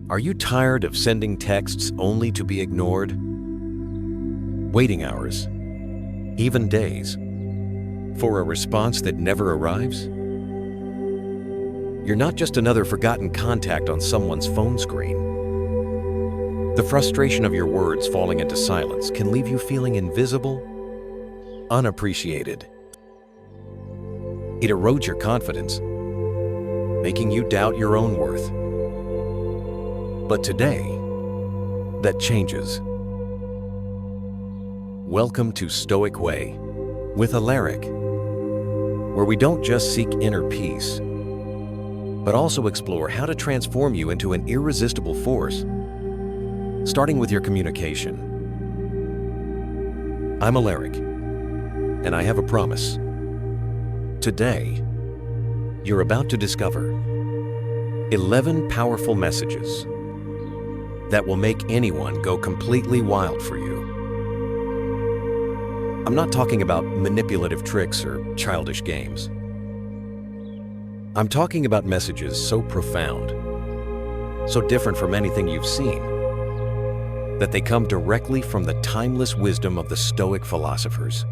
Are you tired of sending texts only to be ignored? Waiting hours, even days, for a response that never arrives? You're not just another forgotten contact on someone's phone screen. The frustration of your words falling into silence can leave you feeling invisible, unappreciated. It erodes your confidence, making you doubt your own worth. But today, that changes. Welcome to Stoic Way with Alaric, where we don't just seek inner peace, but also explore how to transform you into an irresistible force, starting with your communication. I'm Alaric, and I have a promise. Today, you're about to discover 11 powerful messages that will make anyone go completely wild for you. I'm not talking about manipulative tricks or childish games. I'm talking about messages so profound, so different from anything you've seen, that they come directly from the timeless wisdom of the Stoic philosophers.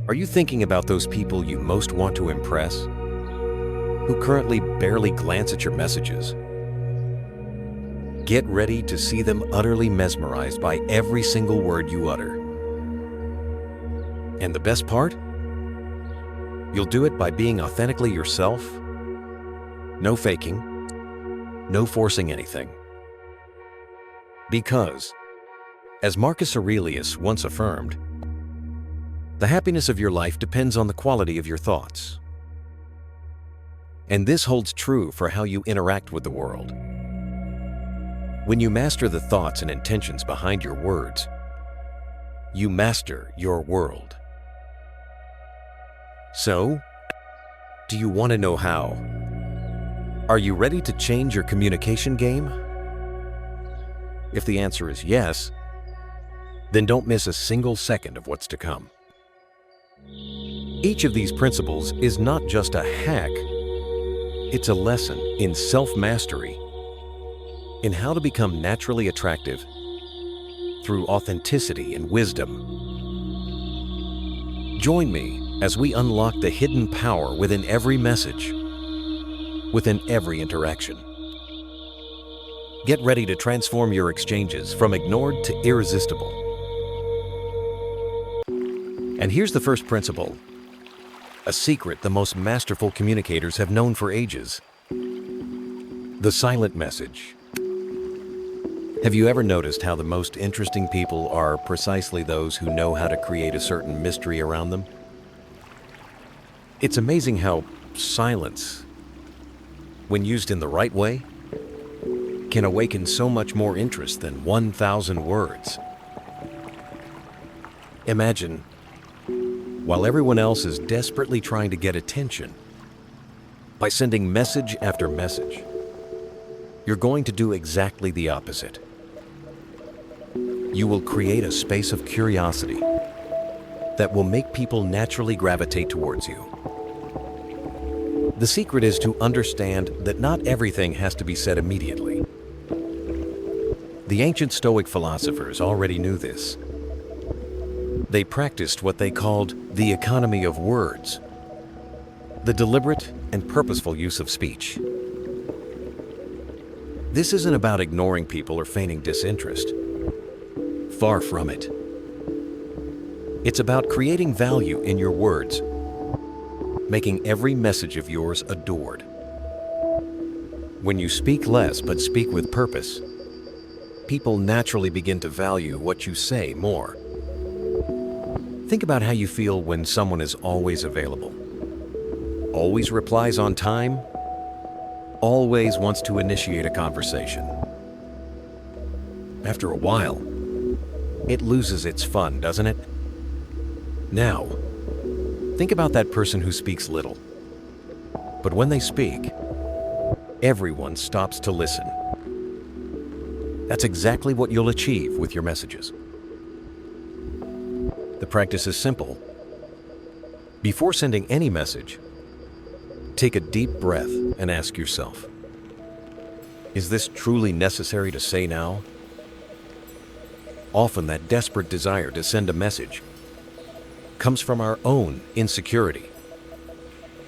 Are you thinking about those people you most want to impress, who currently barely glance at your messages? Get ready to see them utterly mesmerized by every single word you utter. And the best part? You'll do it by being authentically yourself. No faking, no forcing anything. Because, as Marcus Aurelius once affirmed, the happiness of your life depends on the quality of your thoughts. And this holds true for how you interact with the world. When you master the thoughts and intentions behind your words, you master your world. So, do you want to know how? Are you ready to change your communication game? If the answer is yes, then don't miss a single second of what's to come. Each of these principles is not just a hack, it's a lesson in self-mastery, in how to become naturally attractive through authenticity and wisdom. Join me as we unlock the hidden power within every message, within every interaction. Get ready to transform your exchanges from ignored to irresistible. And here's the first principle, a secret the most masterful communicators have known for ages: the silent message. Have you ever noticed how the most interesting people are precisely those who know how to create a certain mystery around them? It's amazing how silence, when used in the right way, can awaken so much more interest than 1,000 words. Imagine, while everyone else is desperately trying to get attention, by sending message after message, you're going to do exactly the opposite. You will create a space of curiosity that will make people naturally gravitate towards you. The secret is to understand that not everything has to be said immediately. The ancient Stoic philosophers already knew this. They practiced what they called the economy of words, the deliberate and purposeful use of speech. This isn't about ignoring people or feigning disinterest. Far from it. It's about creating value in your words, making every message of yours adored. When you speak less but speak with purpose, people naturally begin to value what you say more. Think about how you feel when someone is always available, always replies on time, always wants to initiate a conversation. After a while, it loses its fun, doesn't it? Now, think about that person who speaks little. But when they speak, everyone stops to listen. That's exactly what you'll achieve with your messages. The practice is simple. Before sending any message, take a deep breath and ask yourself, Is this truly necessary to say now? Often that desperate desire to send a message comes from our own insecurity,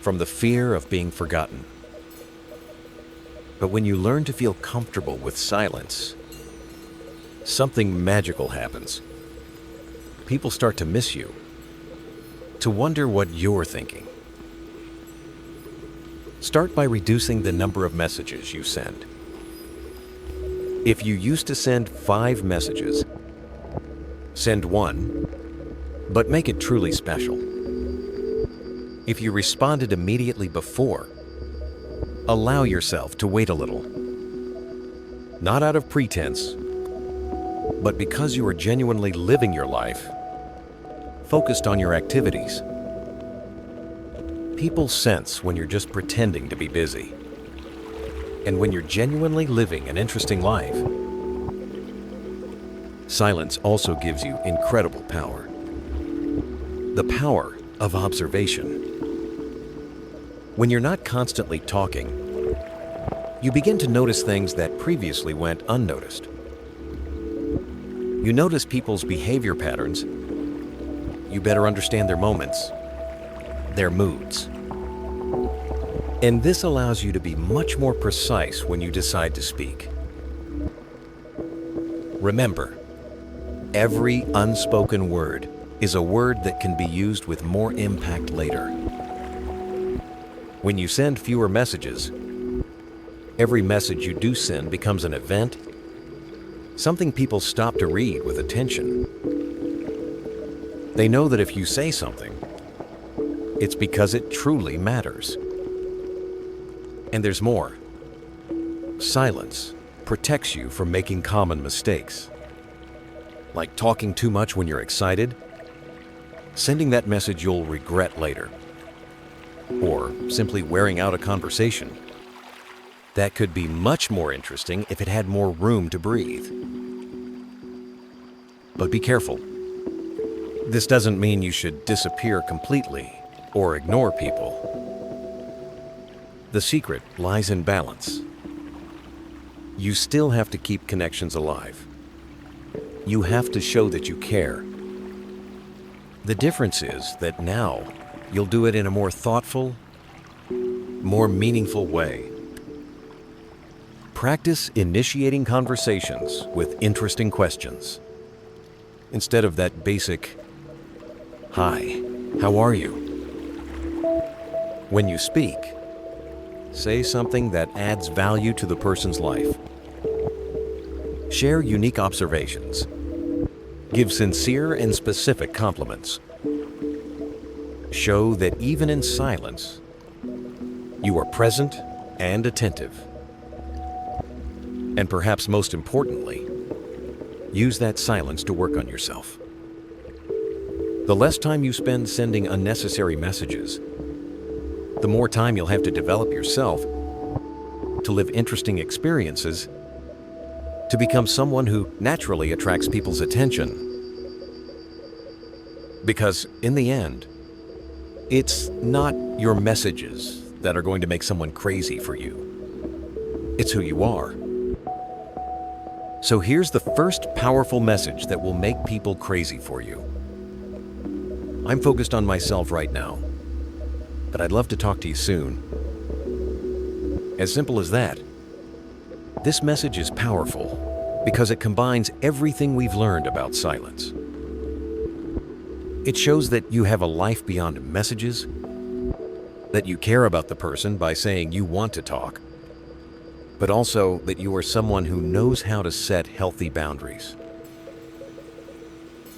from the fear of being forgotten. But when you learn to feel comfortable with silence, something magical happens. People start to miss you, to wonder what you're thinking. Start by reducing the number of messages you send. If you used to send 5 messages, send 1, but make it truly special. If you responded immediately before, allow yourself to wait a little. Not out of pretense, but because you are genuinely living your life, focused on your activities. People sense when you're just pretending to be busy. And when you're genuinely living an interesting life, silence also gives you incredible power. The power of observation. When you're not constantly talking, you begin to notice things that previously went unnoticed. You notice people's behavior patterns. You better understand their moments, their moods. And this allows you to be much more precise when you decide to speak. Remember, every unspoken word is a word that can be used with more impact later. When you send fewer messages, every message you do send becomes an event, something people stop to read with attention. They know that if you say something, it's because it truly matters. And there's more. Silence protects you from making common mistakes, like talking too much when you're excited, sending that message you'll regret later, or simply wearing out a conversation. That could be much more interesting if it had more room to breathe. But be careful. This doesn't mean you should disappear completely or ignore people. The secret lies in balance. You still have to keep connections alive. You have to show that you care. The difference is that now you'll do it in a more thoughtful, more meaningful way. Practice initiating conversations with interesting questions, instead of that basic, "Hi, how are you?" When you speak, say something that adds value to the person's life. Share unique observations. Give sincere and specific compliments. Show that even in silence, you are present and attentive. And perhaps most importantly, use that silence to work on yourself. The less time you spend sending unnecessary messages, the more time you'll have to develop yourself, to live interesting experiences, to become someone who naturally attracts people's attention. Because in the end, it's not your messages that are going to make someone crazy for you. It's who you are. So here's the first powerful message that will make people crazy for you. I'm focused on myself right now, but I'd love to talk to you soon. As simple as that. This message is powerful because it combines everything we've learned about silence. It shows that you have a life beyond messages, that you care about the person by saying you want to talk, but also that you are someone who knows how to set healthy boundaries.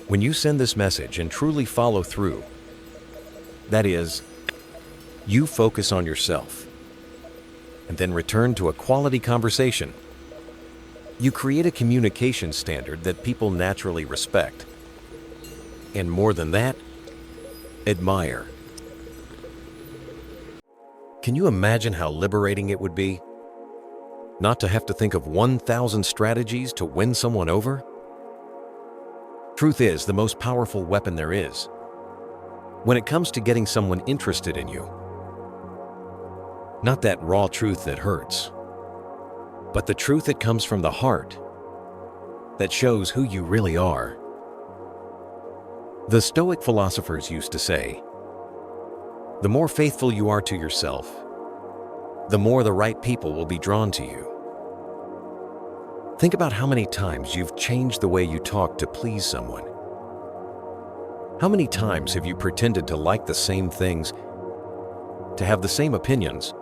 When you send this message and truly follow through, that is, you focus on yourself and then return to a quality conversation, you create a communication standard that people naturally respect. And more than that, admire. Can you imagine how liberating it would be? Not to have to think of 1,000 strategies to win someone over? Truth is the most powerful weapon there is when it comes to getting someone interested in you. Not that raw truth that hurts, but the truth that comes from the heart, that shows who you really are. The Stoic philosophers used to say, the more faithful you are to yourself, the more the right people will be drawn to you. Think about how many times you've changed the way you talk to please someone. How many times have you pretended to like the same things, to have the same opinions,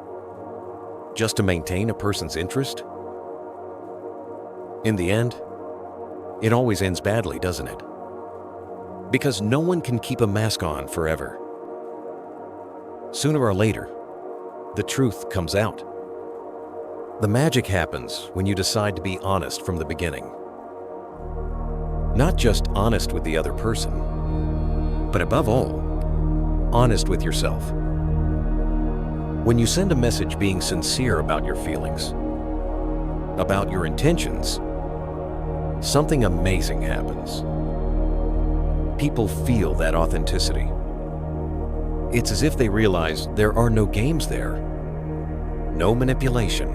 just to maintain a person's interest? In the end, it always ends badly, doesn't it? Because no one can keep a mask on forever. Sooner or later, the truth comes out. The magic happens when you decide to be honest from the beginning. Not just honest with the other person, but above all, honest with yourself. When you send a message being sincere about your feelings, about your intentions, something amazing happens. People feel that authenticity. It's as if they realize there are no games there, no manipulation.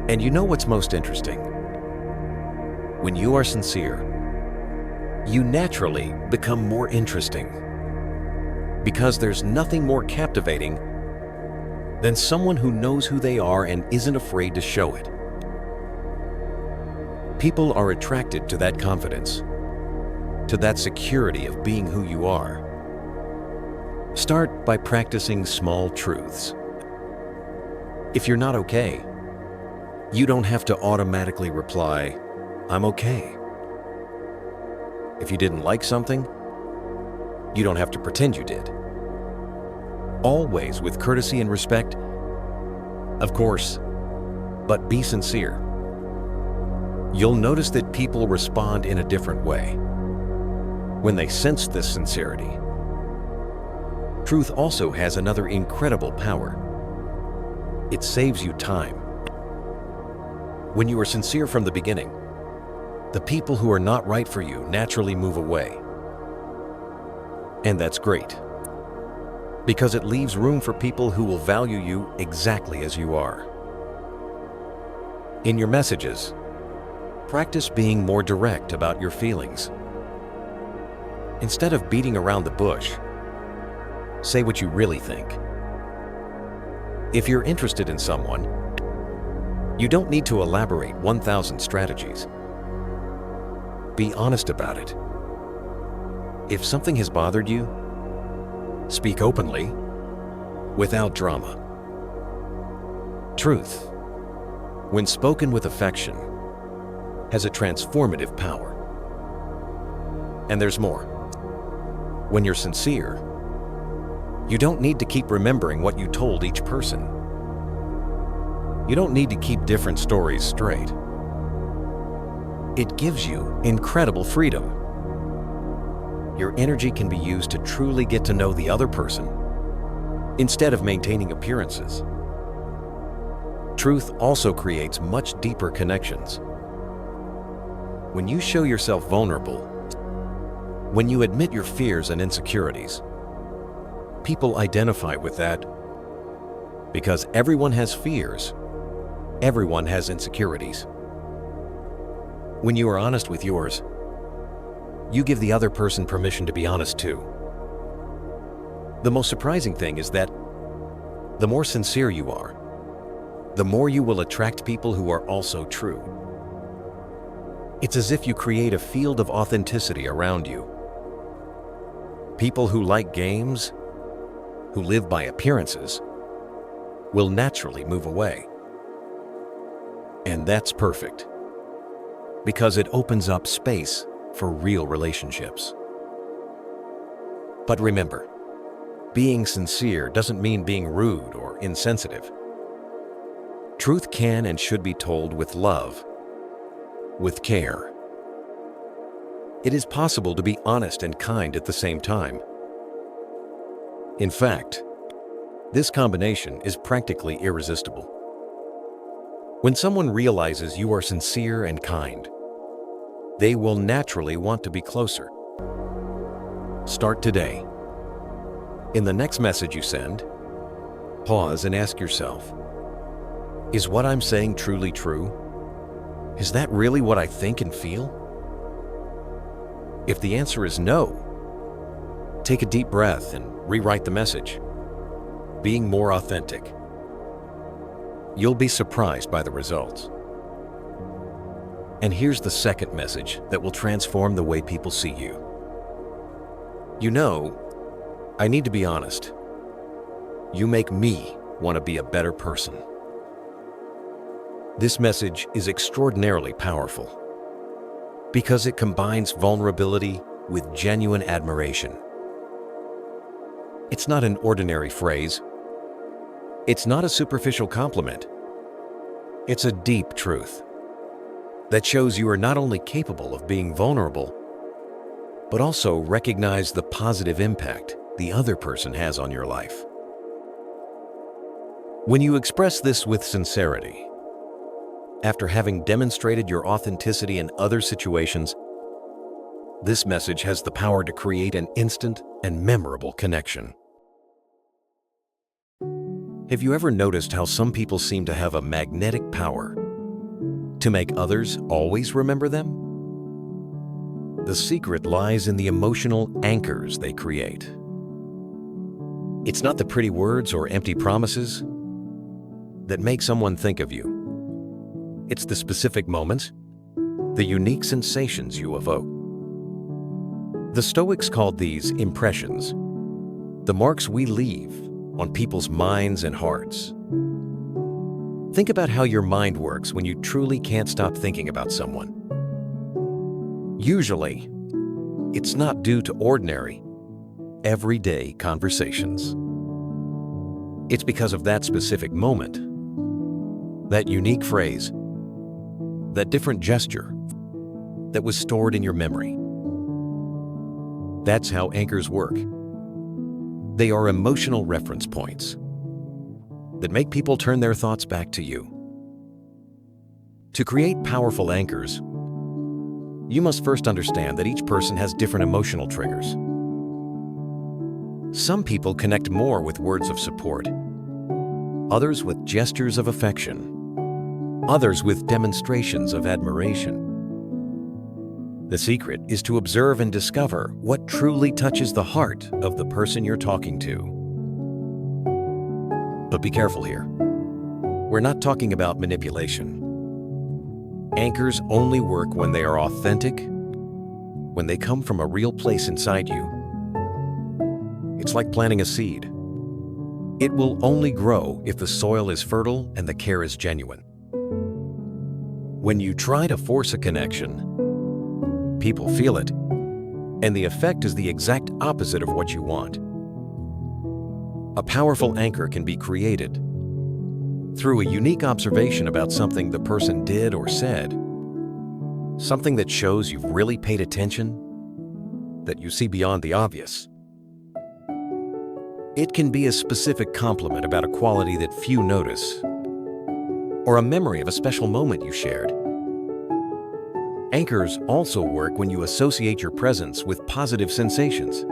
And you know what's most interesting? When you are sincere, you naturally become more interesting, because there's nothing more captivating than someone who knows who they are and isn't afraid to show it. People are attracted to that confidence, to that security of being who you are. Start by practicing small truths. If you're not okay, you don't have to automatically reply, "I'm okay." If you didn't like something, you don't have to pretend you did. Always with courtesy and respect, of course, but be sincere. You'll notice that people respond in a different way when they sense this sincerity. Truth also has another incredible power. It saves you time. When you are sincere from the beginning, the people who are not right for you naturally move away. And that's great, because it leaves room for people who will value you exactly as you are. In your messages, practice being more direct about your feelings. Instead of beating around the bush, say what you really think. If you're interested in someone, you don't need to elaborate 1,000 strategies. Be honest about it. If something has bothered you, speak openly, without drama. Truth, when spoken with affection, has a transformative power. And there's more. When you're sincere, you don't need to keep remembering what you told each person. You don't need to keep different stories straight. It gives you incredible freedom. Your energy can be used to truly get to know the other person instead of maintaining appearances. Truth also creates much deeper connections. When you show yourself vulnerable, when you admit your fears and insecurities, people identify with that because everyone has fears, everyone has insecurities. When you are honest with yours, you give the other person permission to be honest too. The most surprising thing is that the more sincere you are, the more you will attract people who are also true. It's as if you create a field of authenticity around you. People who like games, who live by appearances, will naturally move away. And that's perfect, because it opens up space for real relationships. But remember, being sincere doesn't mean being rude or insensitive. Truth can and should be told with love, with care. It is possible to be honest and kind at the same time. In fact, this combination is practically irresistible. When someone realizes you are sincere and kind, they will naturally want to be closer. Start today. In the next message you send, pause and ask yourself, Is what I'm saying truly true? Is that really what I think and feel? If the answer is no, take a deep breath and rewrite the message. Being more authentic. You'll be surprised by the results. And here's the second message that will transform the way people see you. You know, I need to be honest. You make me want to be a better person. This message is extraordinarily powerful because it combines vulnerability with genuine admiration. It's not an ordinary phrase. It's not a superficial compliment. It's a deep truth that shows you are not only capable of being vulnerable, but also recognize the positive impact the other person has on your life. When you express this with sincerity, after having demonstrated your authenticity in other situations, this message has the power to create an instant and memorable connection. Have you ever noticed how some people seem to have a magnetic power to make others always remember them? The secret lies in the emotional anchors they create. It's not the pretty words or empty promises that make someone think of you. It's the specific moments, the unique sensations you evoke. The Stoics called these impressions, the marks we leave on people's minds and hearts. Think about how your mind works when you truly can't stop thinking about someone. Usually, it's not due to ordinary, everyday conversations. It's because of that specific moment, that unique phrase, that different gesture that was stored in your memory. That's how anchors work. They are emotional reference points that make people turn their thoughts back to you. To create powerful anchors, you must first understand that each person has different emotional triggers. Some people connect more with words of support, others with gestures of affection, others with demonstrations of admiration. The secret is to observe and discover what truly touches the heart of the person you're talking to. But be careful here. We're not talking about manipulation. Anchors only work when they are authentic, when they come from a real place inside you. It's like planting a seed. It will only grow if the soil is fertile and the care is genuine. When you try to force a connection, people feel it, and the effect is the exact opposite of what you want. A powerful anchor can be created through a unique observation about something the person did or said, something that shows you've really paid attention, that you see beyond the obvious. It can be a specific compliment about a quality that few notice, or a memory of a special moment you shared. Anchors also work when you associate your presence with positive sensations.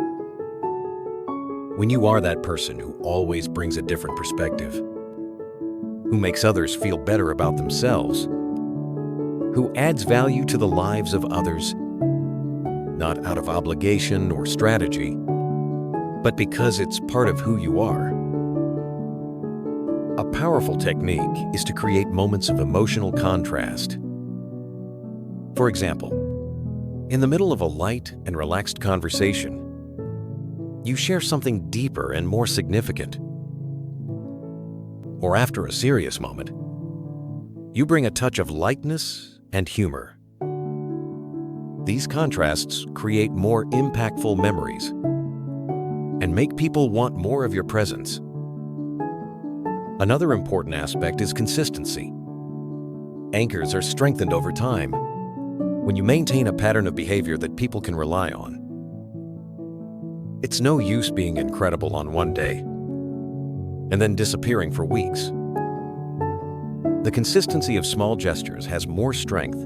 When you are that person who always brings a different perspective, who makes others feel better about themselves, who adds value to the lives of others, not out of obligation or strategy, but because it's part of who you are. A powerful technique is to create moments of emotional contrast. For example, in the middle of a light and relaxed conversation, you share something deeper and more significant. Or after a serious moment, you bring a touch of lightness and humor. These contrasts create more impactful memories and make people want more of your presence. Another important aspect is consistency. Anchors are strengthened over time when you maintain a pattern of behavior that people can rely on. It's no use being incredible on one day and then disappearing for weeks. The consistency of small gestures has more strength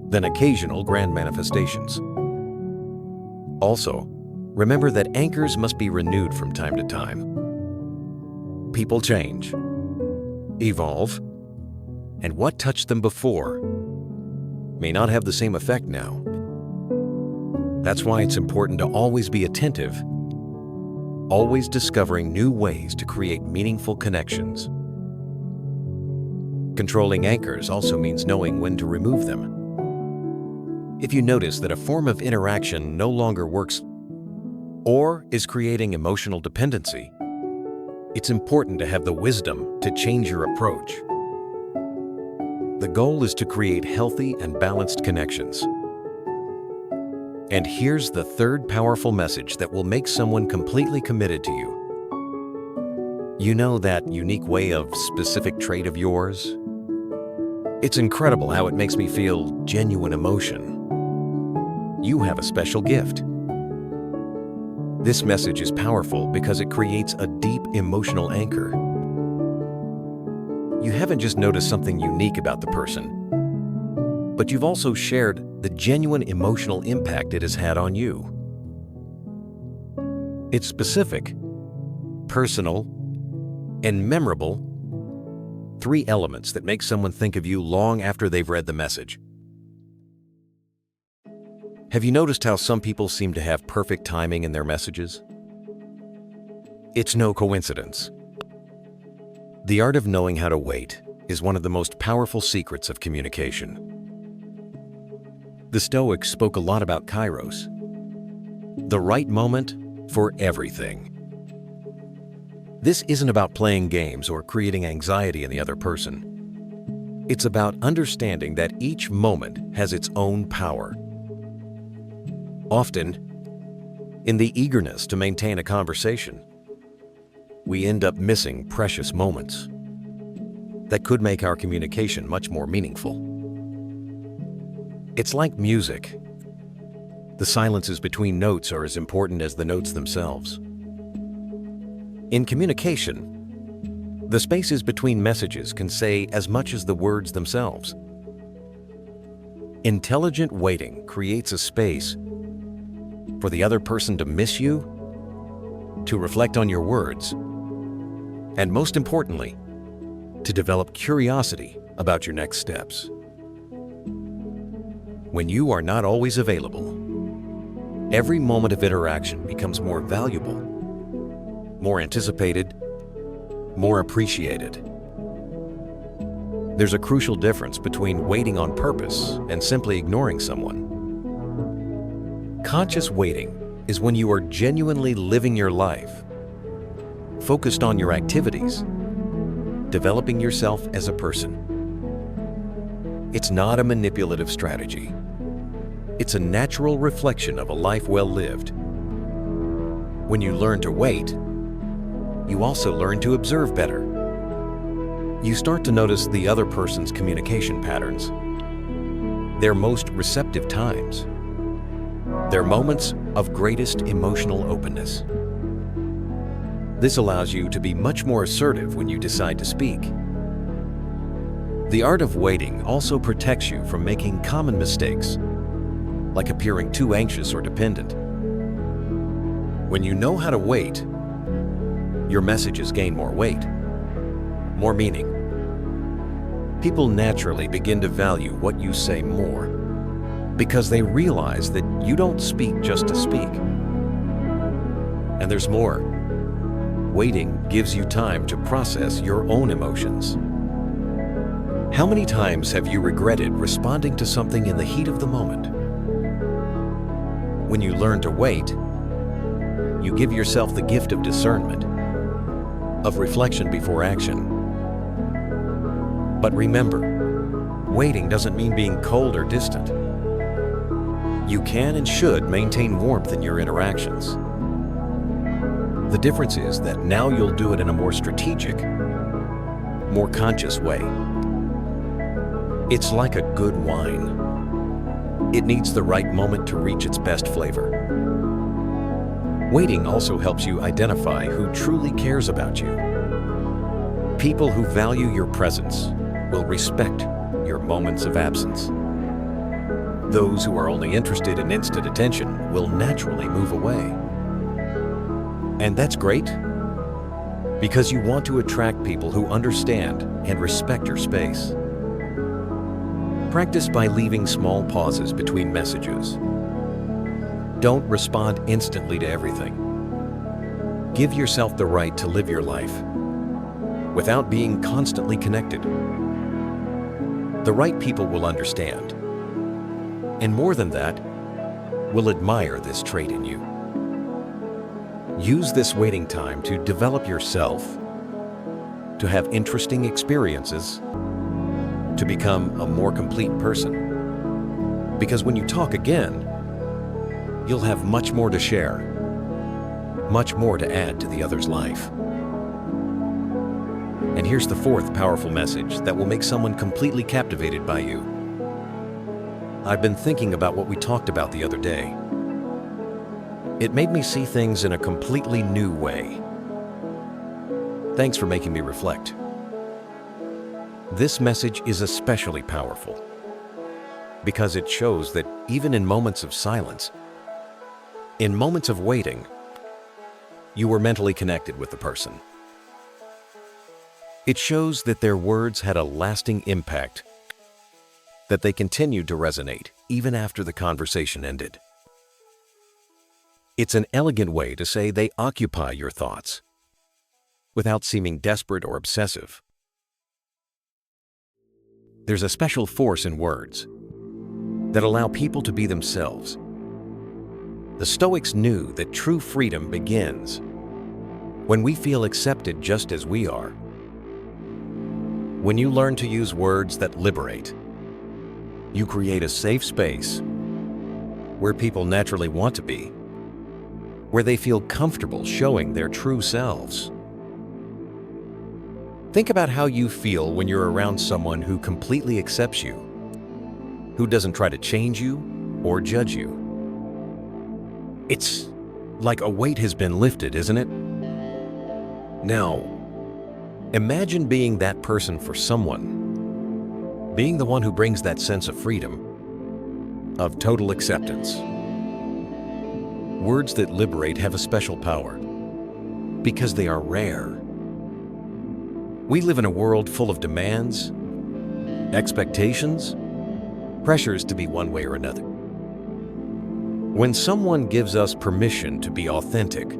than occasional grand manifestations. Also, remember that anchors must be renewed from time to time. People change, evolve, and what touched them before may not have the same effect now. That's why it's important to always be attentive, always discovering new ways to create meaningful connections. Controlling anchors also means knowing when to remove them. If you notice that a form of interaction no longer works or is creating emotional dependency, it's important to have the wisdom to change your approach. The goal is to create healthy and balanced connections. And here's the third powerful message that will make someone completely committed to you. You know that unique way of specific trait of yours? It's incredible how it makes me feel genuine emotion. You have a special gift. This message is powerful because it creates a deep emotional anchor. You haven't just noticed something unique about the person, but you've also shared the genuine emotional impact it has had on you. It's specific, personal, and memorable, 3 elements that make someone think of you long after they've read the message. Have you noticed how some people seem to have perfect timing in their messages? It's no coincidence. The art of knowing how to wait is one of the most powerful secrets of communication. The Stoics spoke a lot about kairos, the right moment for everything. This isn't about playing games or creating anxiety in the other person. It's about understanding that each moment has its own power. Often, in the eagerness to maintain a conversation, we end up missing precious moments that could make our communication much more meaningful. It's like music. The silences between notes are as important as the notes themselves. In communication, the spaces between messages can say as much as the words themselves. Intelligent waiting creates a space for the other person to miss you, to reflect on your words, and most importantly, to develop curiosity about your next steps. When you are not always available, every moment of interaction becomes more valuable, more anticipated, more appreciated. There's a crucial difference between waiting on purpose and simply ignoring someone. Conscious waiting is when you are genuinely living your life, focused on your activities, developing yourself as a person. It's not a manipulative strategy. It's a natural reflection of a life well lived. When you learn to wait, you also learn to observe better. You start to notice the other person's communication patterns, their most receptive times, their moments of greatest emotional openness. This allows you to be much more assertive when you decide to speak. The art of waiting also protects you from making common mistakes, like appearing too anxious or dependent. When you know how to wait, your messages gain more weight, more meaning. People naturally begin to value what you say more because they realize that you don't speak just to speak. And there's more. Waiting gives you time to process your own emotions. How many times have you regretted responding to something in the heat of the moment? When you learn to wait, you give yourself the gift of discernment, of reflection before action. But remember, waiting doesn't mean being cold or distant. You can and should maintain warmth in your interactions. The difference is that now you'll do it in a more strategic, more conscious way. It's like a good wine. It needs the right moment to reach its best flavor. Waiting also helps you identify who truly cares about you. People who value your presence will respect your moments of absence. Those who are only interested in instant attention will naturally move away. And that's great, because you want to attract people who understand and respect your space. Practice by leaving small pauses between messages. Don't respond instantly to everything. Give yourself the right to live your life without being constantly connected. The right people will understand, and more than that, will admire this trait in you. Use this waiting time to develop yourself, to have interesting experiences, to become a more complete person. Because when you talk again, you'll have much more to share, much more to add to the other's life. And here's the fourth powerful message that will make someone completely captivated by you. I've been thinking about what we talked about the other day. It made me see things in a completely new way. Thanks for making me reflect. This message is especially powerful because it shows that even in moments of silence, in moments of waiting, you were mentally connected with the person. It shows that their words had a lasting impact, that they continued to resonate even after the conversation ended. It's an elegant way to say they occupy your thoughts without seeming desperate or obsessive. There's a special force in words that allow people to be themselves. The Stoics knew that true freedom begins when we feel accepted just as we are. When you learn to use words that liberate, you create a safe space where people naturally want to be, where they feel comfortable showing their true selves. Think about how you feel when you're around someone who completely accepts you, who doesn't try to change you or judge you. It's like a weight has been lifted, isn't it? Now, imagine being that person for someone, being the one who brings that sense of freedom, of total acceptance. Words that liberate have a special power because they are rare. We live in a world full of demands, expectations, pressures to be one way or another. When someone gives us permission to be authentic,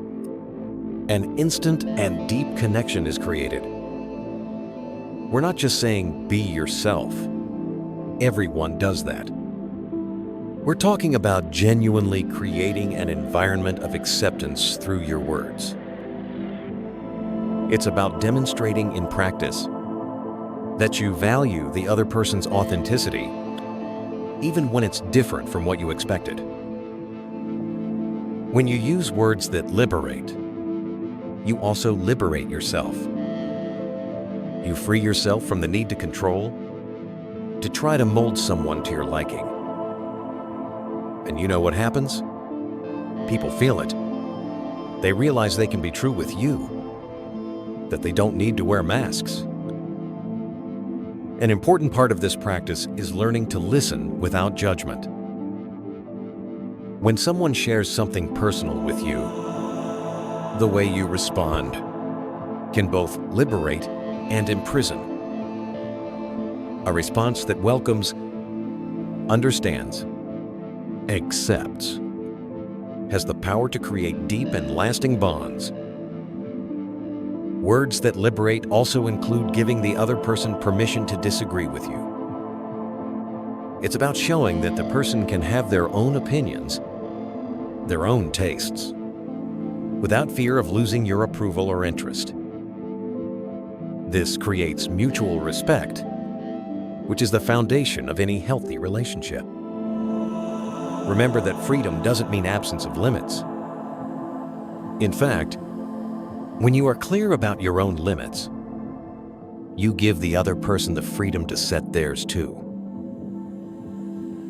an instant and deep connection is created. We're not just saying, be yourself. Everyone does that. We're talking about genuinely creating an environment of acceptance through your words. It's about demonstrating in practice that you value the other person's authenticity, even when it's different from what you expected. When you use words that liberate, you also liberate yourself. You free yourself from the need to control, to try to mold someone to your liking. And you know what happens? People feel it. They realize they can be true with you, that they don't need to wear masks. An important part of this practice is learning to listen without judgment. When someone shares something personal with you, the way you respond can both liberate and imprison. A response that welcomes, understands, accepts, has the power to create deep and lasting bonds. Words that liberate also include giving the other person permission to disagree with you. It's about showing that the person can have their own opinions, their own tastes, without fear of losing your approval or interest. This creates mutual respect, which is the foundation of any healthy relationship. Remember that freedom doesn't mean absence of limits. In fact, when you are clear about your own limits, you give the other person the freedom to set theirs too.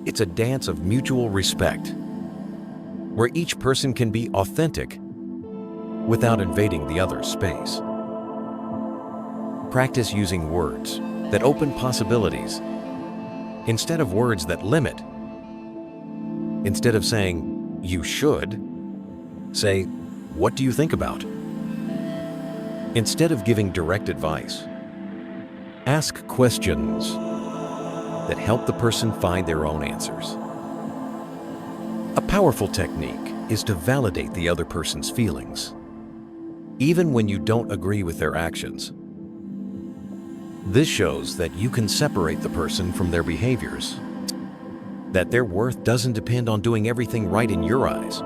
It's a dance of mutual respect, where each person can be authentic without invading the other's space. Practice using words that open possibilities instead of words that limit. Instead of saying, you should, say, what do you think about? Instead of giving direct advice, ask questions. that help the person find their own answers. A powerful technique is to validate the other person's feelings, even when you don't agree with their actions. This shows that you can separate the person from their behaviors, that their worth doesn't depend on doing everything right in your eyes.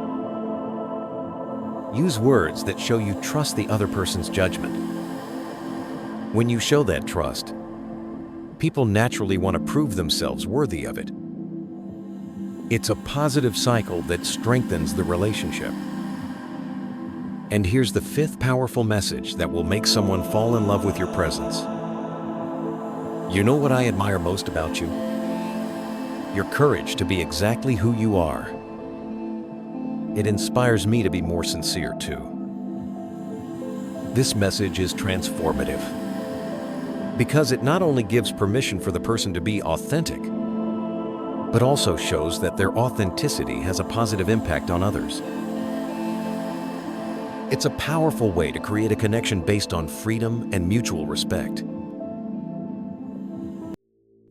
Use words that show you trust the other person's judgment. When you show that trust, people naturally want to prove themselves worthy of it. It's a positive cycle that strengthens the relationship. And here's the fifth powerful message that will make someone fall in love with your presence. You know what I admire most about you? Your courage to be exactly who you are. It inspires me to be more sincere too. This message is transformative because it not only gives permission for the person to be authentic, but also shows that their authenticity has a positive impact on others. It's a powerful way to create a connection based on freedom and mutual respect.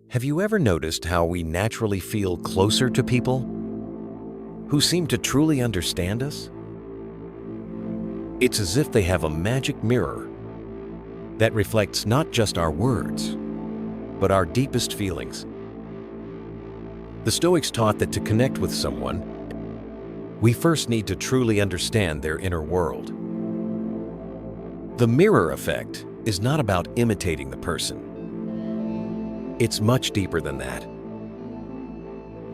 Have you ever noticed how we naturally feel closer to people who seem to truly understand us? It's as if they have a magic mirror that reflects not just our words, but our deepest feelings. The Stoics taught that to connect with someone, we first need to truly understand their inner world. The mirror effect is not about imitating the person. It's much deeper than that.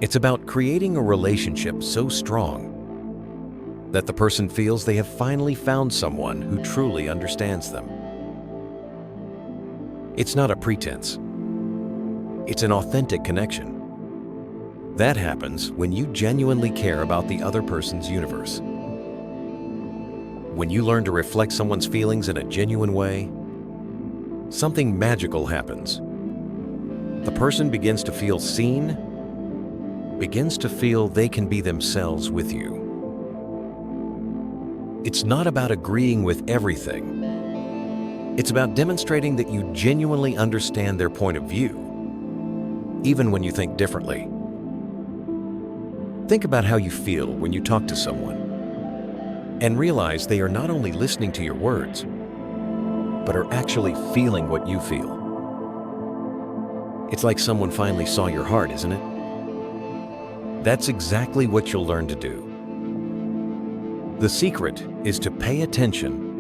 It's about creating a relationship so strong that the person feels they have finally found someone who truly understands them. It's not a pretense. It's an authentic connection. That happens when you genuinely care about the other person's universe. When you learn to reflect someone's feelings in a genuine way, something magical happens. The person begins to feel seen, begins to feel they can be themselves with you. It's not about agreeing with everything. It's about demonstrating that you genuinely understand their point of view, even when you think differently. Think about how you feel when you talk to someone, and realize they are not only listening to your words, but are actually feeling what you feel. It's like someone finally saw your heart, isn't it? That's exactly what you'll learn to do. The secret is to pay attention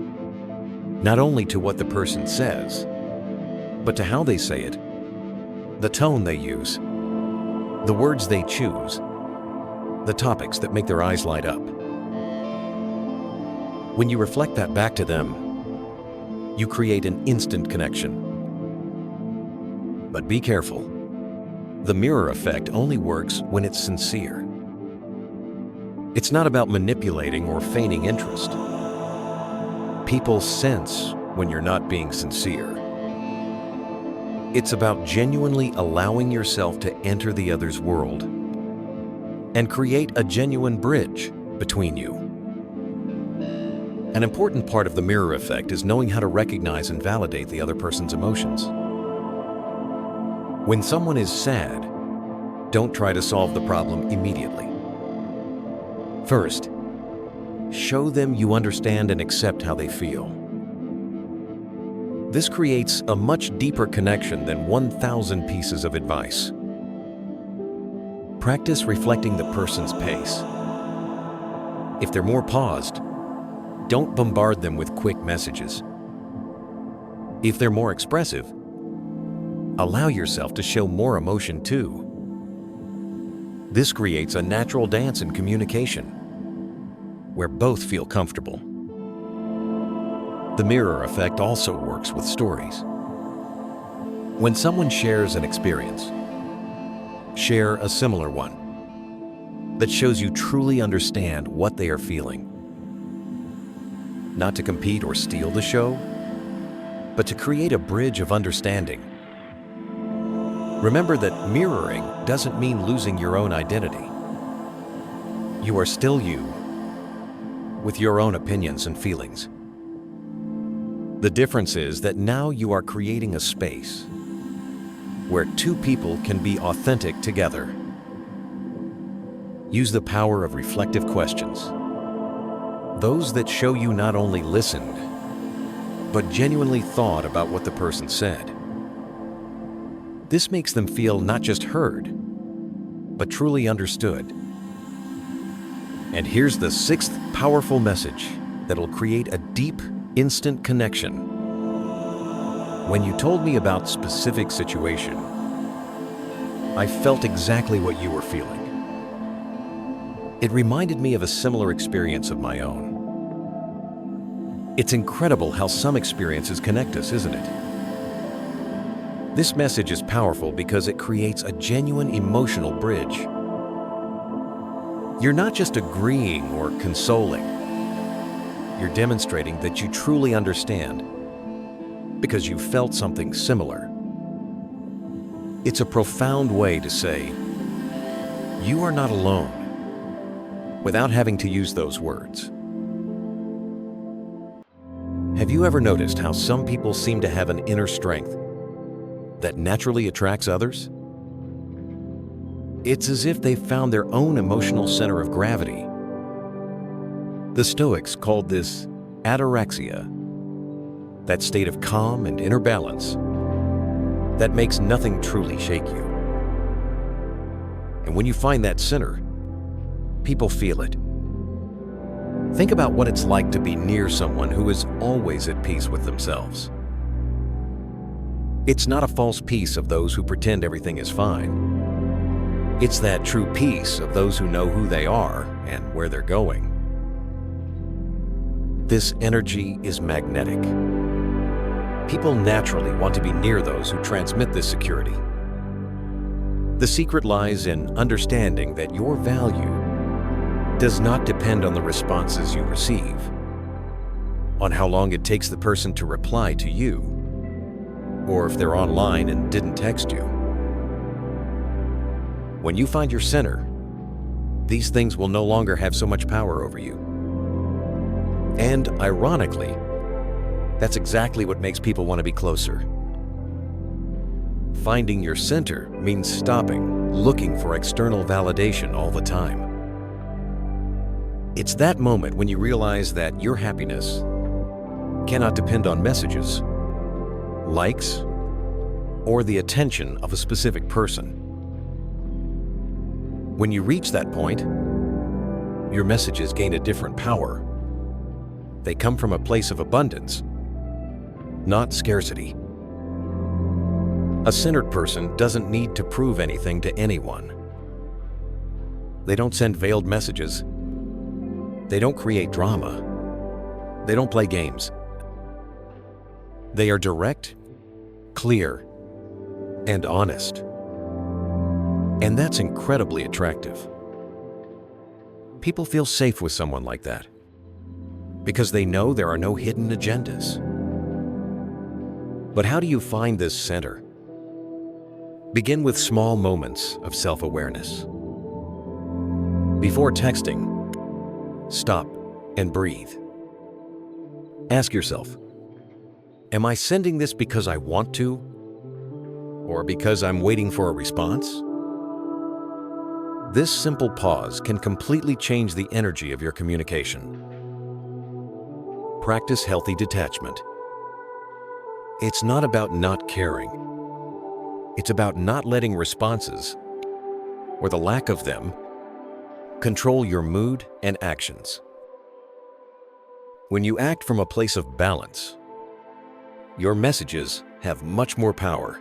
not only to what the person says, but to how they say it, the tone they use, the words they choose, the topics that make their eyes light up. When you reflect that back to them, you create an instant connection. But be careful. The mirror effect only works when it's sincere. It's not about manipulating or feigning interest. People sense when you're not being sincere. It's about genuinely allowing yourself to enter the other's world and create a genuine bridge between you. An important part of the mirror effect is knowing how to recognize and validate the other person's emotions. When someone is sad, don't try to solve the problem immediately. First, show them you understand and accept how they feel. This creates a much deeper connection than 1,000 pieces of advice. Practice reflecting the person's pace. If they're more paused, don't bombard them with quick messages. If they're more expressive, allow yourself to show more emotion too. This creates a natural dance in communication, where both feel comfortable. The mirror effect also works with stories. When someone shares an experience, share a similar one that shows you truly understand what they are feeling. Not to compete or steal the show, but to create a bridge of understanding. Remember that mirroring doesn't mean losing your own identity. You are still you, with your own opinions and feelings. The difference is that now you are creating a space where two people can be authentic together. Use the power of reflective questions. Those that show you not only listened, but genuinely thought about what the person said. This makes them feel not just heard, but truly understood. And here's the sixth powerful message that'll create a deep, instant connection. When you told me about specific situation, I felt exactly what you were feeling. It reminded me of a similar experience of my own. It's incredible how some experiences connect us, isn't it? This message is powerful because it creates a genuine emotional bridge. You're not just agreeing or consoling. You're demonstrating that you truly understand because you felt something similar. It's a profound way to say, you are not alone, without having to use those words. Have you ever noticed how some people seem to have an inner strength that naturally attracts others? It's as if they've found their own emotional center of gravity. The Stoics called this ataraxia, that state of calm and inner balance that makes nothing truly shake you. And when you find that center, people feel it. Think about what it's like to be near someone who is always at peace with themselves. It's not a false peace of those who pretend everything is fine. It's that true peace of those who know who they are and where they're going. This energy is magnetic. People naturally want to be near those who transmit this security. The secret lies in understanding that your value does not depend on the responses you receive, on how long it takes the person to reply to you, or if they're online and didn't text you. When you find your center, these things will no longer have so much power over you. And ironically, that's exactly what makes people want to be closer. Finding your center means stopping looking for external validation all the time. It's that moment when you realize that your happiness cannot depend on messages, likes, or the attention of a specific person. When you reach that point, your messages gain a different power. They come from a place of abundance, not scarcity. A centered person doesn't need to prove anything to anyone. They don't send veiled messages. They don't create drama. They don't play games. They are direct, clear, and honest. And that's incredibly attractive. People feel safe with someone like that because they know there are no hidden agendas. But how do you find this center? Begin with small moments of self-awareness. Before texting, stop and breathe. Ask yourself, am I sending this because I want to, or because I'm waiting for a response? This simple pause can completely change the energy of your communication. Practice healthy detachment. It's not about not caring. It's about not letting responses, or the lack of them, control your mood and actions. When you act from a place of balance, your messages have much more power.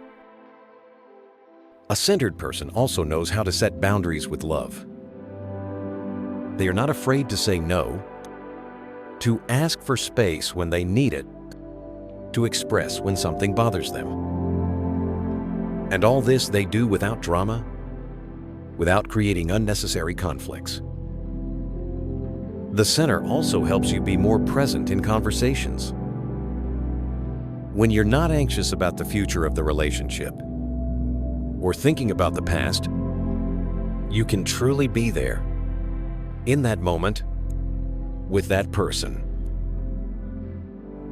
A centered person also knows how to set boundaries with love. They are not afraid to say no, to ask for space when they need it, to express when something bothers them. And all this they do without drama, without creating unnecessary conflicts. The center also helps you be more present in conversations. When you're not anxious about the future of the relationship or thinking about the past, you can truly be there, in that moment, with that person.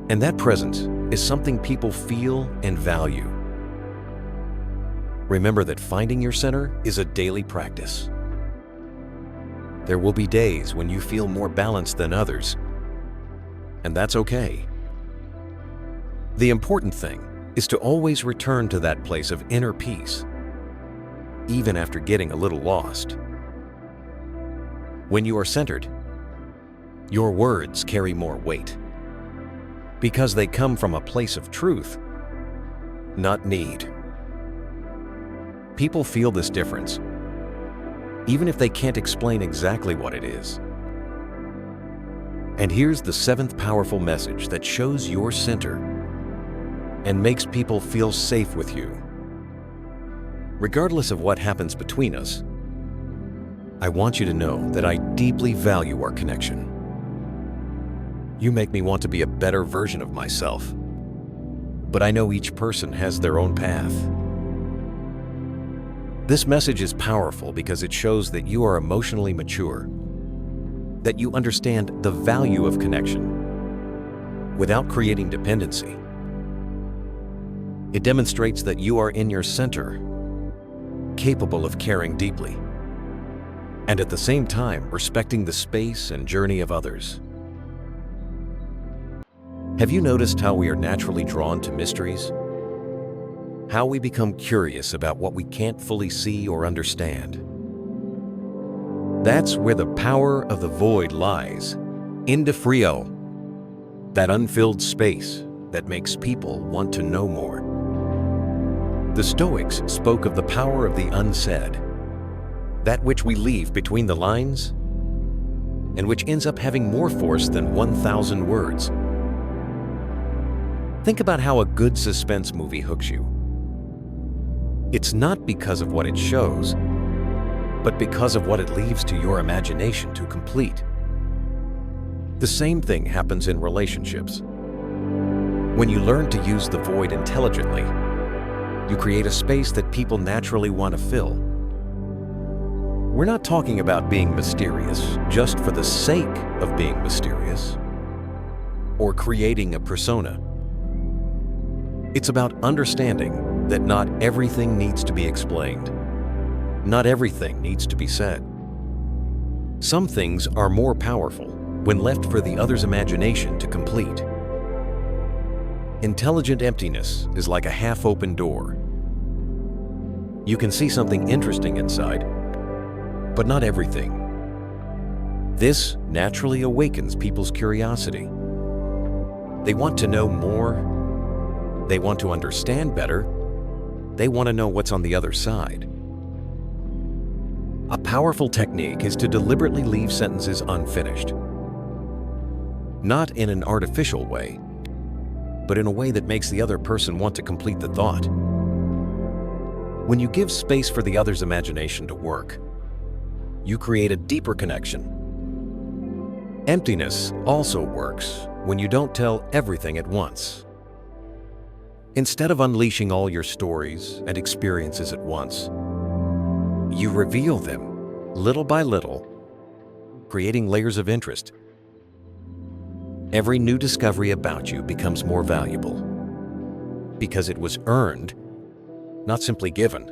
And that presence is something people feel and value. Remember that finding your center is a daily practice. There will be days when you feel more balanced than others, and that's okay. The important thing is to always return to that place of inner peace, even after getting a little lost. When you are centered, your words carry more weight because they come from a place of truth, not need. People feel this difference, even if they can't explain exactly what it is. And here's the seventh powerful message that shows your center and makes people feel safe with you. Regardless of what happens between us, I want you to know that I deeply value our connection. You make me want to be a better version of myself, but I know each person has their own path. This message is powerful because it shows that you are emotionally mature, that you understand the value of connection without creating dependency. It demonstrates that you are in your center, capable of caring deeply, and at the same time respecting the space and journey of others. Have you noticed how we are naturally drawn to mysteries? How we become curious about what we can't fully see or understand? That's where the power of the void lies, in the frio, that unfilled space that makes people want to know more. The Stoics spoke of the power of the unsaid, that which we leave between the lines, and which ends up having more force than 1,000 words. Think about how a good suspense movie hooks you. It's not because of what it shows, but because of what it leaves to your imagination to complete. The same thing happens in relationships. When you learn to use the void intelligently, you create a space that people naturally want to fill. We're not talking about being mysterious just for the sake of being mysterious or creating a persona. It's about understanding that not everything needs to be explained. Not everything needs to be said. Some things are more powerful when left for the other's imagination to complete. Intelligent emptiness is like a half-open door. You can see something interesting inside, but not everything. This naturally awakens people's curiosity. They want to know more. They want to understand better. They want to know what's on the other side. A powerful technique is to deliberately leave sentences unfinished. Not in an artificial way, but in a way that makes the other person want to complete the thought. When you give space for the other's imagination to work, you create a deeper connection. Emptiness also works when you don't tell everything at once. Instead of unleashing all your stories and experiences at once, you reveal them little by little, creating layers of interest. Every new discovery about you becomes more valuable because it was earned, not simply given.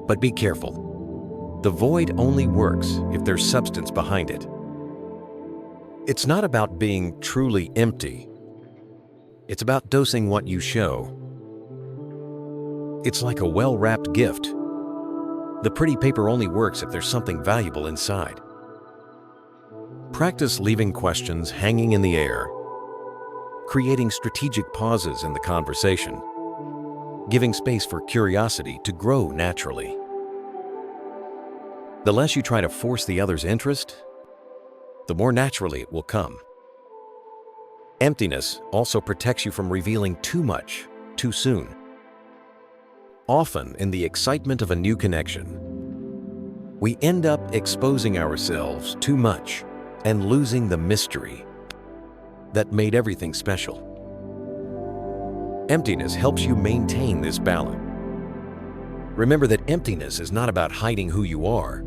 But be careful. The void only works if there's substance behind it. It's not about being truly empty. It's about dosing what you show. It's like a well-wrapped gift. The pretty paper only works if there's something valuable inside. Practice leaving questions hanging in the air, creating strategic pauses in the conversation, giving space for curiosity to grow naturally. The less you try to force the other's interest, the more naturally it will come. Emptiness also protects you from revealing too much too soon. Often, in the excitement of a new connection, we end up exposing ourselves too much and losing the mystery that made everything special. Emptiness helps you maintain this balance. Remember that emptiness is not about hiding who you are,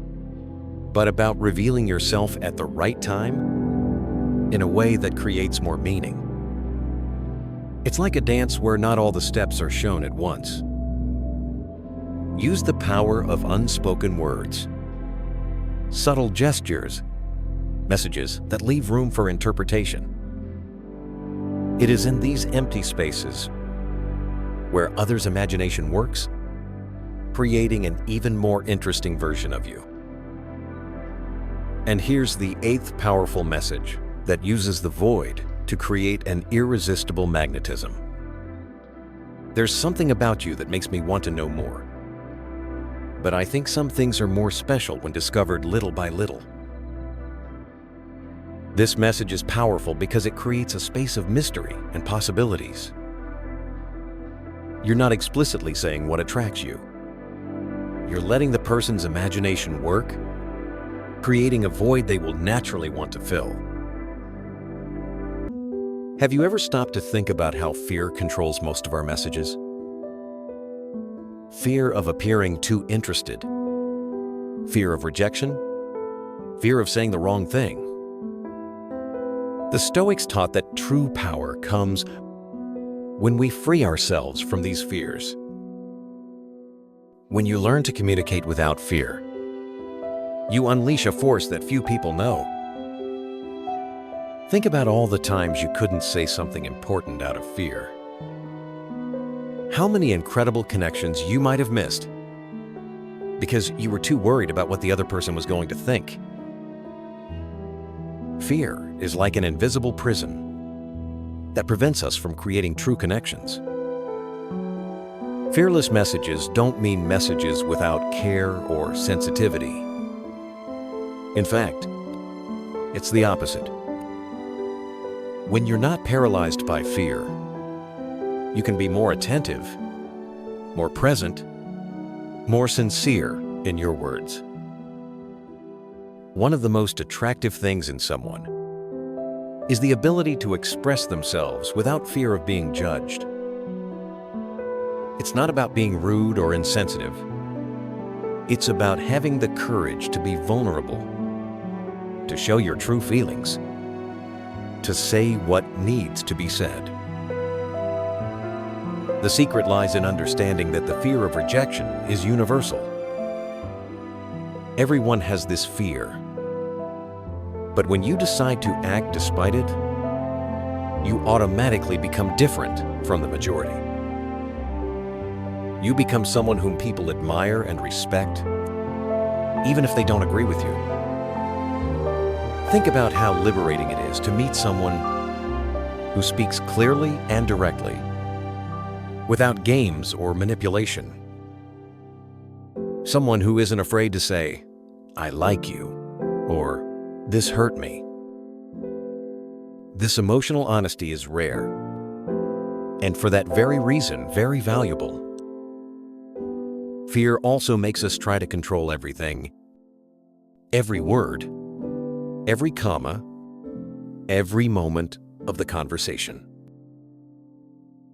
but about revealing yourself at the right time in a way that creates more meaning. It's like a dance where not all the steps are shown at once. Use the power of unspoken words, subtle gestures, messages that leave room for interpretation. It is in these empty spaces where others' imagination works, creating an even more interesting version of you. And here's the 8th powerful message that uses the void to create an irresistible magnetism. There's something about you that makes me want to know more. But I think some things are more special when discovered little by little. This message is powerful because it creates a space of mystery and possibilities. You're not explicitly saying what attracts you. You're letting the person's imagination work, creating a void they will naturally want to fill. Have you ever stopped to think about how fear controls most of our messages? Fear of appearing too interested, fear of rejection, fear of saying the wrong thing. The Stoics taught that true power comes when we free ourselves from these fears. When you learn to communicate without fear, you unleash a force that few people know. Think about all the times you couldn't say something important out of fear. How many incredible connections you might have missed because you were too worried about what the other person was going to think. Fear is like an invisible prison that prevents us from creating true connections. Fearless messages don't mean messages without care or sensitivity. In fact, it's the opposite. When you're not paralyzed by fear, you can be more attentive, more present, more sincere in your words. One of the most attractive things in someone is the ability to express themselves without fear of being judged. It's not about being rude or insensitive. It's about having the courage to be vulnerable, to show your true feelings, to say what needs to be said. The secret lies in understanding that the fear of rejection is universal. Everyone has this fear. But when you decide to act despite it, you automatically become different from the majority. You become someone whom people admire and respect, even if they don't agree with you. Think about how liberating it is to meet someone who speaks clearly and directly, without games or manipulation. Someone who isn't afraid to say, "I like you," or "This hurt me." This emotional honesty is rare, and for that very reason, very valuable. Fear also makes us try to control everything. Every word, every comma, every moment of the conversation.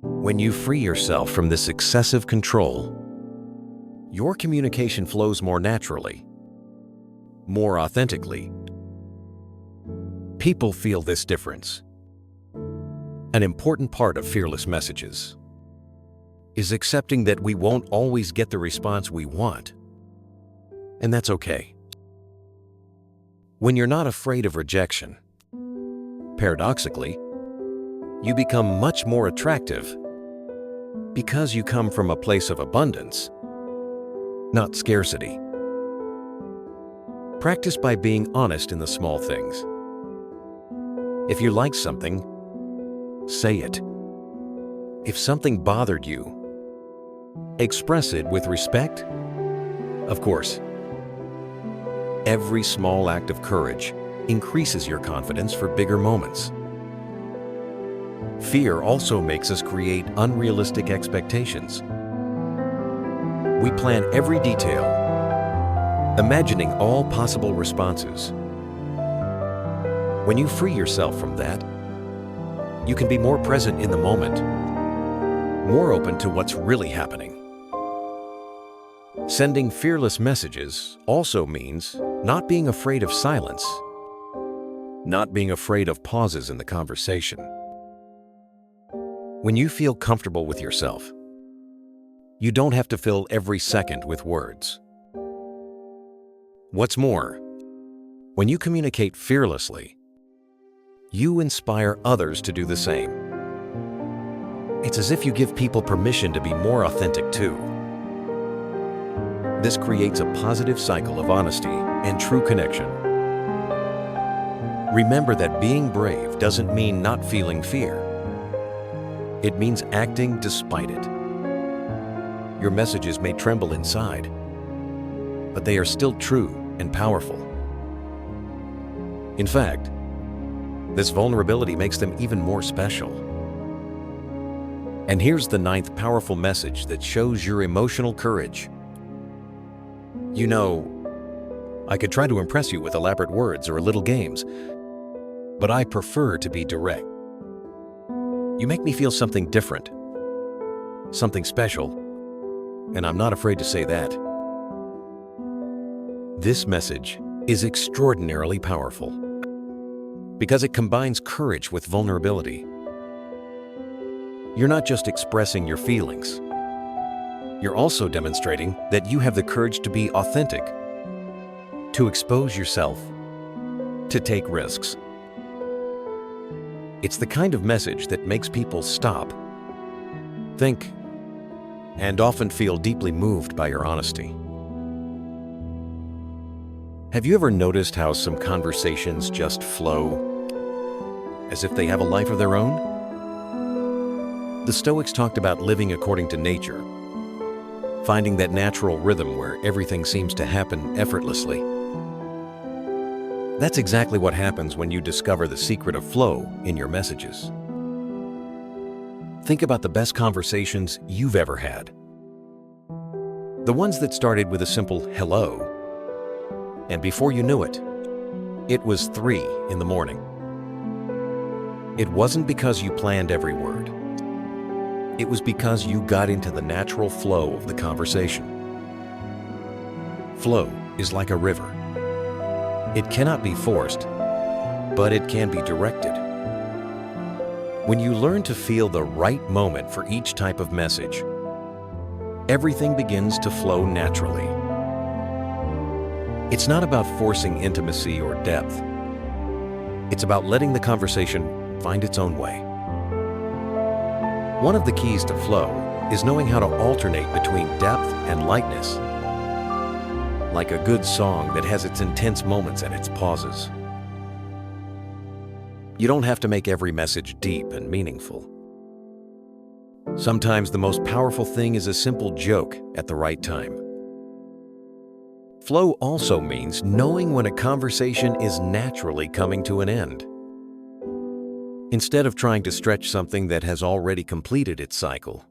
When you free yourself from this excessive control, your communication flows more naturally, more authentically. People feel this difference. An important part of fearless messages is accepting that we won't always get the response we want, and that's okay. When you're not afraid of rejection, paradoxically, you become much more attractive because you come from a place of abundance, not scarcity. Practice by being honest in the small things. If you like something, say it. If something bothered you, express it with respect. Of course, every small act of courage increases your confidence for bigger moments. Fear also makes us create unrealistic expectations. We plan every detail, imagining all possible responses. When you free yourself from that, you can be more present in the moment, more open to what's really happening. Sending fearless messages also means not being afraid of silence, not being afraid of pauses in the conversation. When you feel comfortable with yourself, You don't have to fill every second with words. What's more, when you communicate fearlessly, you inspire others to do the same. It's as if you give people permission to be more authentic too. This creates a positive cycle of honesty and true connection. Remember that being brave doesn't mean not feeling fear. It means acting despite it. Your messages may tremble inside, but they are still true and powerful. In fact, this vulnerability makes them even more special. And here's the 9th powerful message that shows your emotional courage. You know, I could try to impress you with elaborate words or little games, but I prefer to be direct. You make me feel something different, something special, and I'm not afraid to say that. This message is extraordinarily powerful because it combines courage with vulnerability. You're not just expressing your feelings. You're also demonstrating that you have the courage to be authentic, to expose yourself, to take risks. It's the kind of message that makes people stop, think, and often feel deeply moved by your honesty. Have you ever noticed how some conversations just flow, as if they have a life of their own? The Stoics talked about living according to nature, finding that natural rhythm where everything seems to happen effortlessly. That's exactly what happens when you discover the secret of flow in your messages. Think about the best conversations you've ever had. The ones that started with a simple hello, and before you knew it, it was 3 in the morning. It wasn't because you planned every word. It was because you got into the natural flow of the conversation. Flow is like a river. It cannot be forced, but it can be directed. When you learn to feel the right moment for each type of message, everything begins to flow naturally. It's not about forcing intimacy or depth. It's about letting the conversation find its own way. One of the keys to flow is knowing how to alternate between depth and lightness, like a good song that has its intense moments and its pauses. You don't have to make every message deep and meaningful. Sometimes the most powerful thing is a simple joke at the right time. Flow also means knowing when a conversation is naturally coming to an end. Instead of trying to stretch something that has already completed its cycle,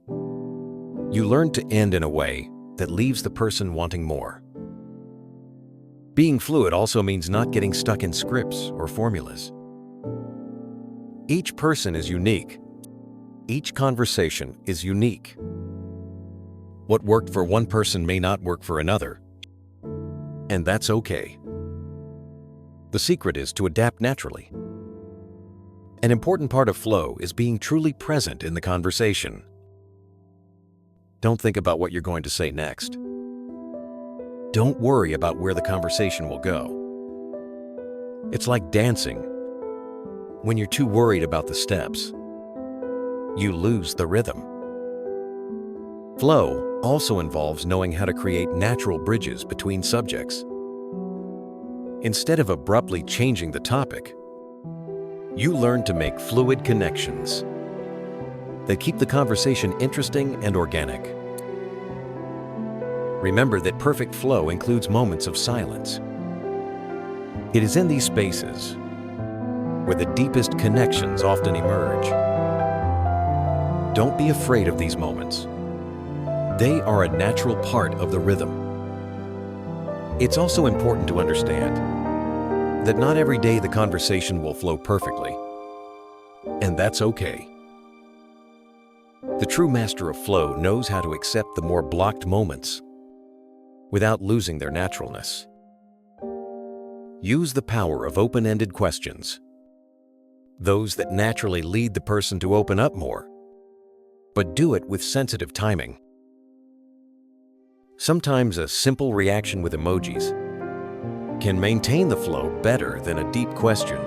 you learn to end in a way that leaves the person wanting more. Being fluid also means not getting stuck in scripts or formulas. Each person is unique. Each conversation is unique. What worked for one person may not work for another, and that's okay. The secret is to adapt naturally. An important part of flow is being truly present in the conversation. Don't think about what you're going to say next. Don't worry about where the conversation will go. It's like dancing. When you're too worried about the steps, you lose the rhythm. Flow also involves knowing how to create natural bridges between subjects. Instead of abruptly changing the topic, you learn to make fluid connections that keep the conversation interesting and organic. Remember that perfect flow includes moments of silence. It is in these spaces where the deepest connections often emerge. Don't be afraid of these moments. They are a natural part of the rhythm. It's also important to understand that not every day the conversation will flow perfectly, and that's okay. The true master of flow knows how to accept the more blocked moments without losing their naturalness. Use the power of open-ended questions, those that naturally lead the person to open up more, but do it with sensitive timing. Sometimes a simple reaction with emojis can maintain the flow better than a deep question.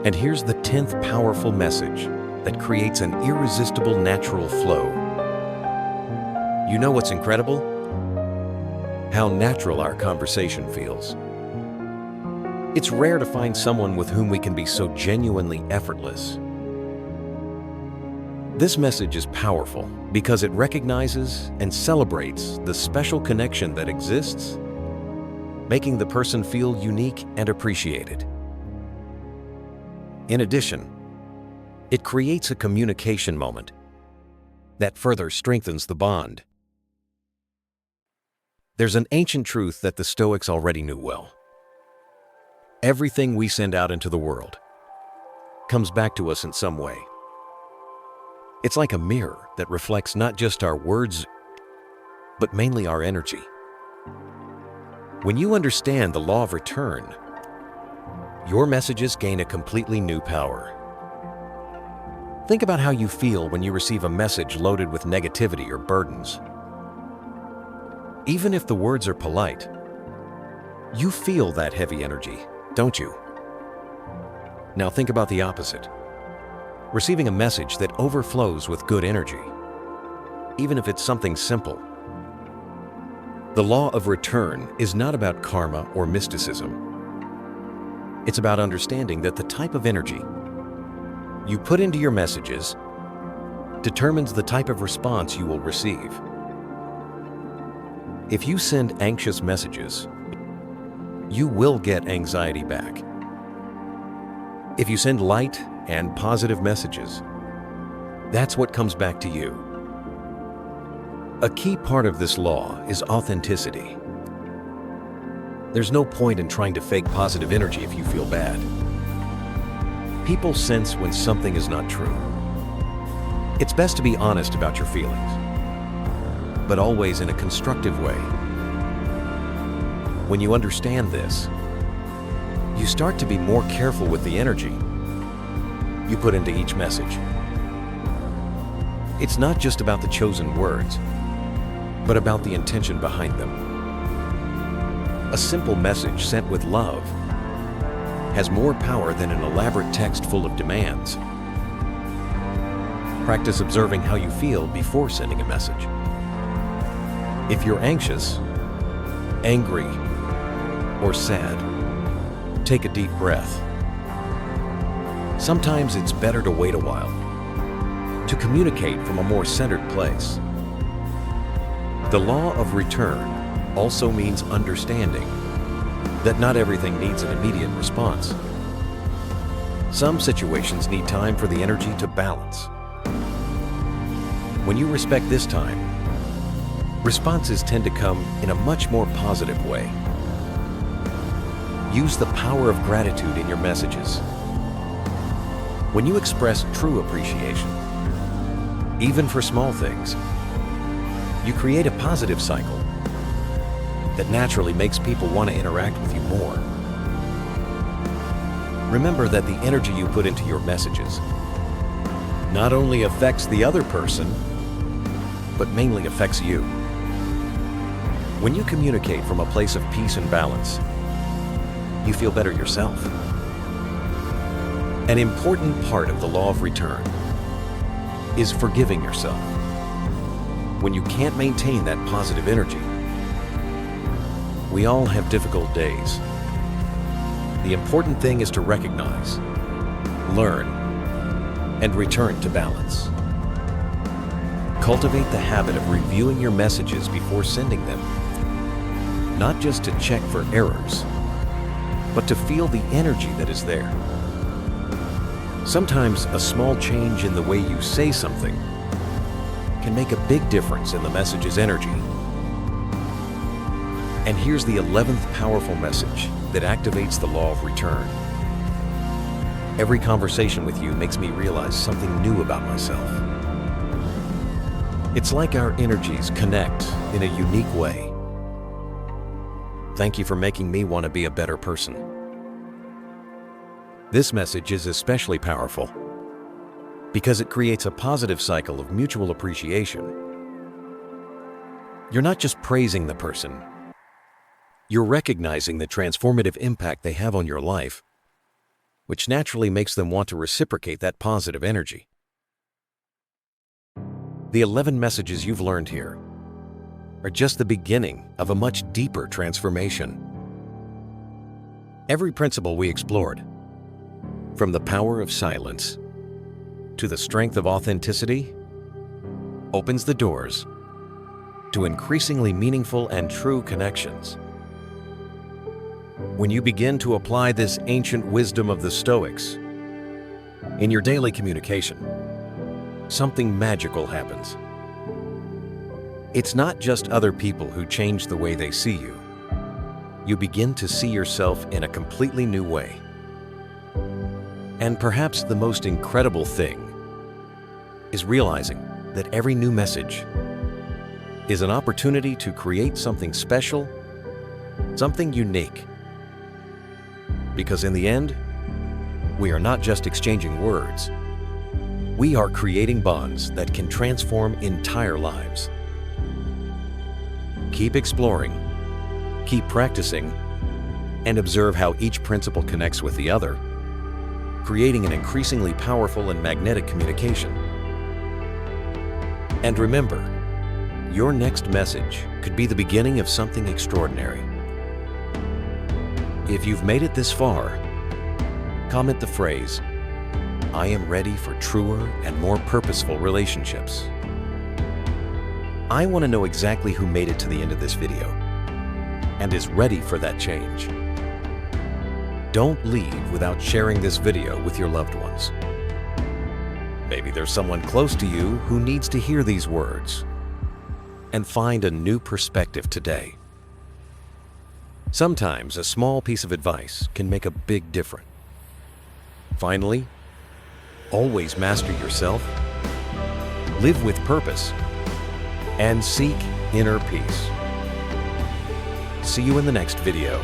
And here's the 10th powerful message that creates an irresistible natural flow. You know what's incredible? How natural our conversation feels. It's rare to find someone with whom we can be so genuinely effortless. This message is powerful because it recognizes and celebrates the special connection that exists, making the person feel unique and appreciated. In addition, it creates a communication moment that further strengthens the bond. There's an ancient truth that the Stoics already knew well. Everything we send out into the world comes back to us in some way. It's like a mirror that reflects not just our words, but mainly our energy. When you understand the law of return, your messages gain a completely new power. Think about how you feel when you receive a message loaded with negativity or burdens. Even if the words are polite, you feel that heavy energy, don't you? Now think about the opposite. Receiving a message that overflows with good energy, even if it's something simple. The law of return is not about karma or mysticism. It's about understanding that the type of energy you put into your messages determines the type of response you will receive. If you send anxious messages, you will get anxiety back. If you send light and positive messages, that's what comes back to you. A key part of this law is authenticity. There's no point in trying to fake positive energy if you feel bad. People sense when something is not true. It's best to be honest about your feelings, but always in a constructive way. When you understand this, you start to be more careful with the energy you put into each message. It's not just about the chosen words, but about the intention behind them. A simple message sent with love has more power than an elaborate text full of demands. Practice observing how you feel before sending a message. If you're anxious, angry, or sad, take a deep breath. Sometimes it's better to wait a while, to communicate from a more centered place. The law of return also means understanding that not everything needs an immediate response. Some situations need time for the energy to balance. When you respect this time, responses tend to come in a much more positive way. Use the power of gratitude in your messages. When you express true appreciation, even for small things, you create a positive cycle that naturally makes people want to interact with you more. Remember that the energy you put into your messages not only affects the other person, but mainly affects you. When you communicate from a place of peace and balance, you feel better yourself. An important part of the law of return is forgiving yourself. When you can't maintain that positive energy, we all have difficult days. The important thing is to recognize, learn, and return to balance. Cultivate the habit of reviewing your messages before sending them, not just to check for errors, but to feel the energy that is there. Sometimes a small change in the way you say something can make a big difference in the message's energy. And here's the 11th powerful message that activates the law of return. Every conversation with you makes me realize something new about myself. It's like our energies connect in a unique way. Thank you for making me want to be a better person. This message is especially powerful because it creates a positive cycle of mutual appreciation. You're not just praising the person. You're recognizing the transformative impact they have on your life, which naturally makes them want to reciprocate that positive energy. The 11 messages you've learned here are just the beginning of a much deeper transformation. Every principle we explored, from the power of silence to the strength of authenticity, opens the doors to increasingly meaningful and true connections. When you begin to apply this ancient wisdom of the Stoics in your daily communication, something magical happens. It's not just other people who change the way they see you. You begin to see yourself in a completely new way. And perhaps the most incredible thing is realizing that every new message is an opportunity to create something special, something unique. Because in the end, we are not just exchanging words. We are creating bonds that can transform entire lives. Keep exploring, keep practicing, and observe how each principle connects with the other, creating an increasingly powerful and magnetic communication. And remember, your next message could be the beginning of something extraordinary. If you've made it this far, comment the phrase, "I am ready for truer and more purposeful relationships." I want to know exactly who made it to the end of this video and is ready for that change. Don't leave without sharing this video with your loved ones. Maybe there's someone close to you who needs to hear these words and find a new perspective today. Sometimes a small piece of advice can make a big difference. Finally, always master yourself, live with purpose, and seek inner peace. See you in the next video.